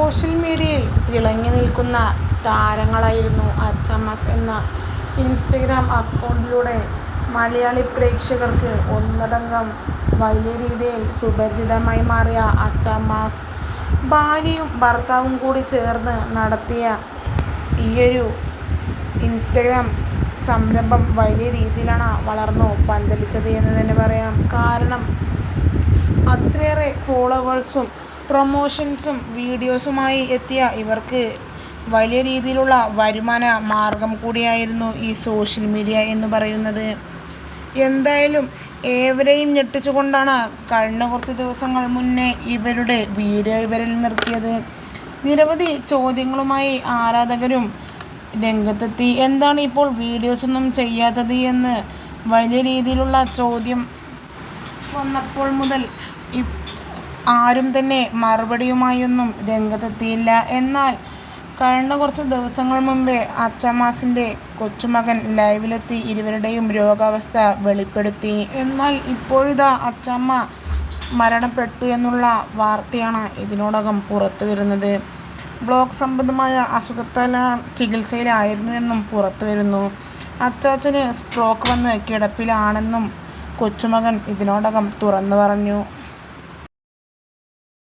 Social മീഡിയയിൽ തിളങ്ങി നിൽക്കുന്ന താരങ്ങളായിരുന്നു അച്ചാമാസ് എന്ന ഇൻസ്റ്റഗ്രാം അക്കൗണ്ടിലൂടെ മലയാളി പ്രേക്ഷകർക്ക് ഒന്നടങ്കം വലിയ രീതിയിൽ സുപരിചിതമായി മാറിയ അച്ചാമാസ്. ഭാര്യയും ഭർത്താവും കൂടി ചേർന്ന് നടത്തിയ ഈയൊരു ഇൻസ്റ്റഗ്രാം സംരംഭം വലിയ രീതിയിലാണ് വളർന്നു പന്തലിച്ചത് എന്ന് തന്നെ പറയാം. കാരണം അത്രയേറെ ഫോളോവേഴ്സും പ്രൊമോഷൻസും വീഡിയോസുമായി എത്തിയ ഇവർക്ക് വലിയ രീതിയിലുള്ള വരുമാന മാർഗം കൂടിയായിരുന്നു ഈ സോഷ്യൽ മീഡിയ എന്ന് പറയുന്നത്. എന്തായാലും ഏവരെയും ഞെട്ടിച്ചുകൊണ്ടാണ് കഴിഞ്ഞ കുറച്ച് ദിവസങ്ങൾ മുന്നേ ഇവരുടെ വീഡിയോ ഇവരിൽ നിർത്തിയത്. നിരവധി ചോദ്യങ്ങളുമായി ആരാധകരും രംഗത്തെത്തി. എന്താണ് ഇപ്പോൾ വീഡിയോസൊന്നും ചെയ്യാത്തത് എന്ന് വലിയ രീതിയിലുള്ള ചോദ്യം വന്നപ്പോൾ മുതൽ ആരും തന്നെ മറുപടിയുമായൊന്നും രംഗത്തെത്തിയില്ല. എന്നാൽ കഴിഞ്ഞ കുറച്ച് ദിവസങ്ങൾ മുമ്പേ അച്ചാമാസിൻ്റെ കൊച്ചുമകൻ ലൈവിലെത്തി ഇരുവരുടെയും രോഗാവസ്ഥ വെളിപ്പെടുത്തി. എന്നാൽ ഇപ്പോഴിതാ അച്ചാമ്മ മരണപ്പെട്ടു എന്നുള്ള വാർത്തയാണ് ഇതിനോടകം പുറത്തു വരുന്നത്. ബ്ലോക്ക് സംബന്ധമായ അസുഖത്താൽ ചികിത്സയിലായിരുന്നു എന്നും പുറത്തു വരുന്നു. അച്ചാച്ചന് സ്ട്രോക്ക് വന്ന് കിടപ്പിലാണെന്നും കൊച്ചുമകൻ ഇതിനോടകം തുറന്നു പറഞ്ഞു.